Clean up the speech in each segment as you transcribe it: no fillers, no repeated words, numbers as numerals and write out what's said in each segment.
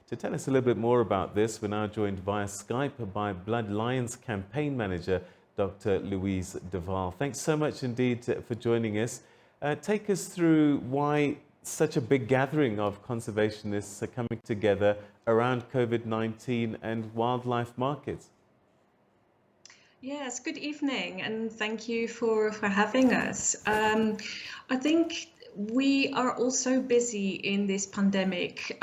To tell us a little bit more about this, we're now joined via Skype by Blood Lions campaign manager, Dr. Louise De Waal. Thanks so much indeed for joining us. Take us through why such a big gathering of conservationists are coming together around COVID-19 and wildlife markets. Yes, good evening, and thank you for having us. I think we are also busy in this pandemic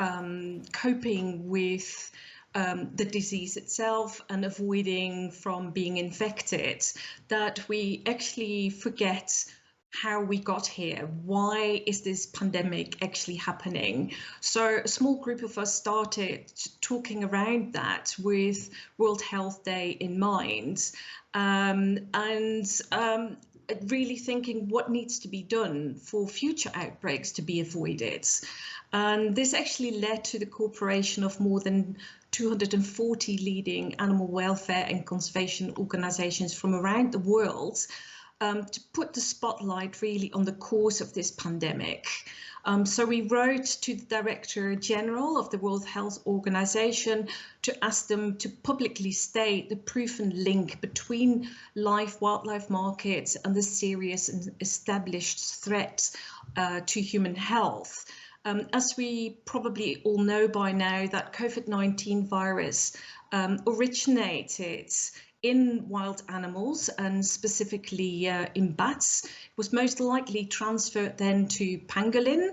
coping with the disease itself and avoiding from being infected, that we actually forget how we got here. Why is this pandemic actually happening? So a small group of us started talking around that with World Health Day in mind, and really thinking what needs to be done for future outbreaks to be avoided. And this actually led to the cooperation of more than 240 leading animal welfare and conservation organizations from around the world, to put the spotlight really on the cause of this pandemic. So we wrote to the Director General of the World Health Organization to ask them to publicly state the proven link between live wildlife markets and the serious and established threat to human health. As we probably all know by now, that COVID-19 virus originated in wild animals, and specifically in bats. It was most likely transferred then to pangolin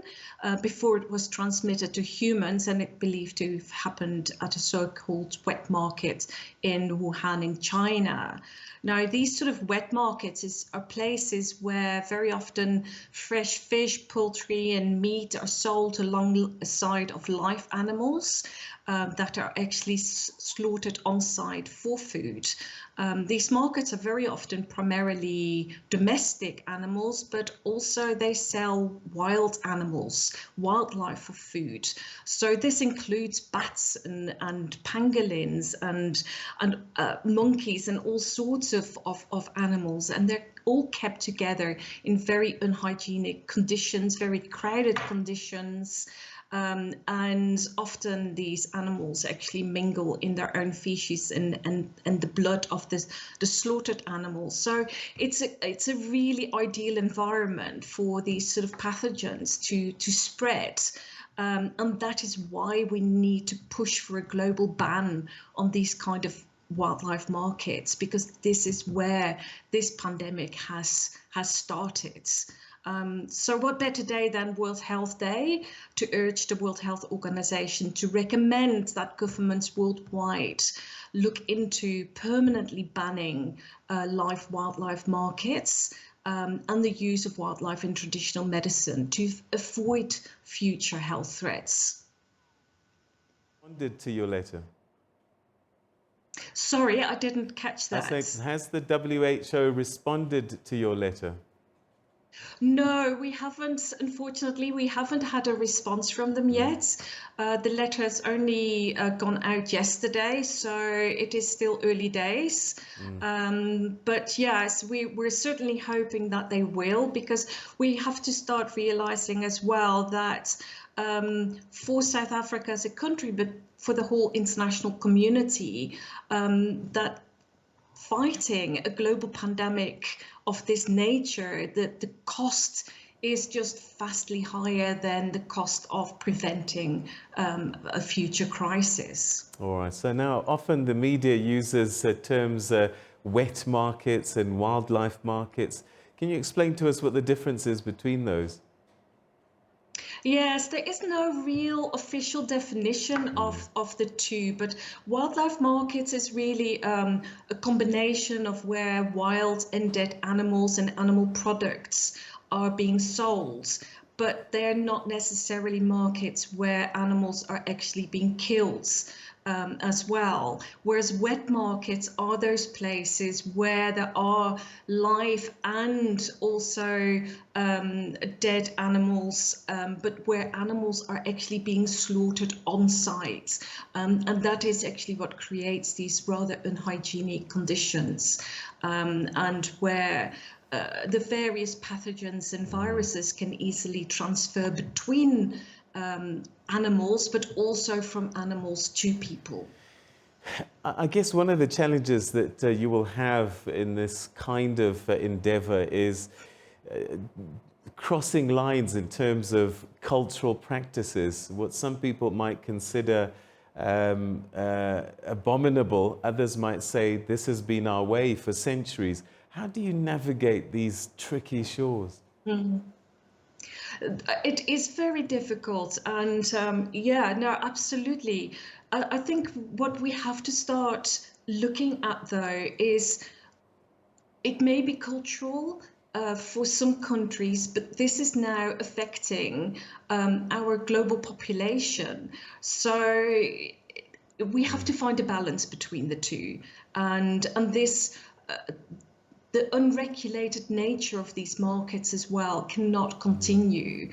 before it was transmitted to humans, and it believed to have happened at a so-called wet market in Wuhan in China. Now, these sort of wet markets are places where very often fresh fish, poultry and meat are sold alongside of live animals that are actually slaughtered on site for food. These markets are very often primarily domestic animals, but also they sell wild animals, wildlife for food. So this includes bats and pangolins and monkeys and all sorts of animals, and they're all kept together in very unhygienic conditions, very crowded conditions. And often these animals actually mingle in their own feces and the blood of the slaughtered animals. So it's a really ideal environment for these sort of pathogens to spread. And that is why we need to push for a global ban on these kind of wildlife markets, because this is where this pandemic has started. So what better day than World Health Day to urge the World Health Organization to recommend that governments worldwide look into permanently banning live wildlife markets and the use of wildlife in traditional medicine to avoid future health threats. Responded to your letter? Sorry, I didn't catch that. Has the WHO responded to your letter? No, we haven't. Unfortunately, we haven't had a response from them yet. The letter has only gone out yesterday, so it is still early days. But yes, we're certainly hoping that they will, because we have to start realizing as well that for South Africa as a country, but for the whole international community, that fighting a global pandemic of this nature, that the cost is just vastly higher than the cost of preventing a future crisis. All right, so now often the media uses terms wet markets and wildlife markets. Can you explain to us what the difference is between those? Yes, there is no real official definition of the two, but wildlife markets is really a combination of where wild and dead animals and animal products are being sold, but they're not necessarily markets where animals are actually being killed as well. Whereas wet markets are those places where there are live and also dead animals, but where animals are actually being slaughtered on site. And that is actually what creates these rather unhygienic conditions, and where the various pathogens and viruses can easily transfer between animals, but also from animals to people. I guess one of the challenges that you will have in this kind of endeavor is crossing lines in terms of cultural practices. What some people might consider abominable, others might say this has been our way for centuries. How do you navigate these tricky shores? It is very difficult, and yeah, no, absolutely. I think what we have to start looking at, though, is it may be cultural for some countries, but this is now affecting our global population. So we have to find a balance between the two, and this. The unregulated nature of these markets as well cannot continue.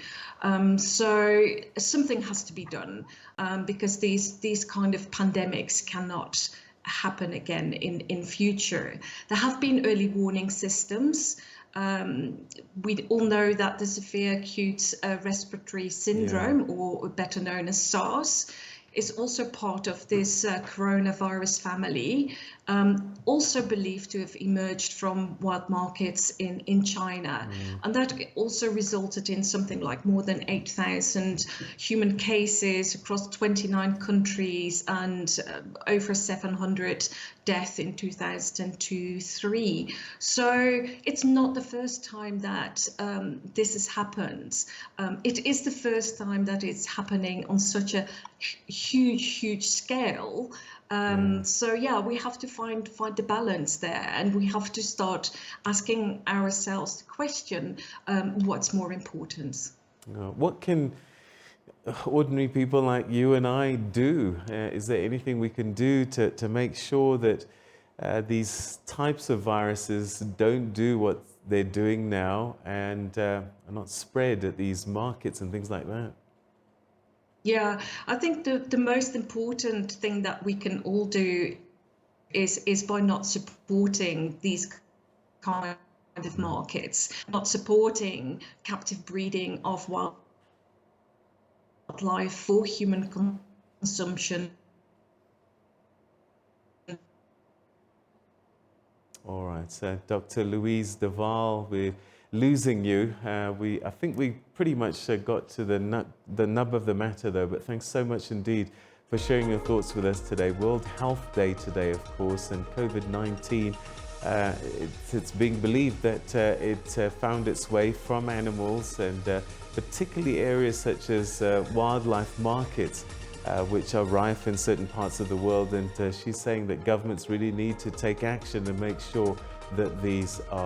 So something has to be done because these kind of pandemics cannot happen again in future. There have been early warning systems. We all know that the severe acute respiratory syndrome, or better known as SARS, is also part of this coronavirus family, also believed to have emerged from wild markets in China. And that also resulted in something like more than 8,000 human cases across 29 countries and over 700 deaths in 2002-03. So it's not the first time that this has happened. It is the first time that it's happening on such a huge scale. So yeah, we have to find the balance there, and we have to start asking ourselves the question, what's more important? What can ordinary people like you and I do? Is there anything we can do to make sure that these types of viruses don't do what they're doing now and are not spread at these markets and things like that? Yeah, I think the most important thing that we can all do is by not supporting these kind of markets, not supporting captive breeding of wildlife for human consumption. All right, so Dr. Louise De Waal, we're losing you. I think we pretty much got to the nub of the matter, though. But thanks so much indeed for sharing your thoughts with us today. World Health Day today, of course, and COVID-19. It's being believed that it found its way from animals, and particularly areas such as wildlife markets, which are rife in certain parts of the world. And she's saying that governments really need to take action and make sure that these are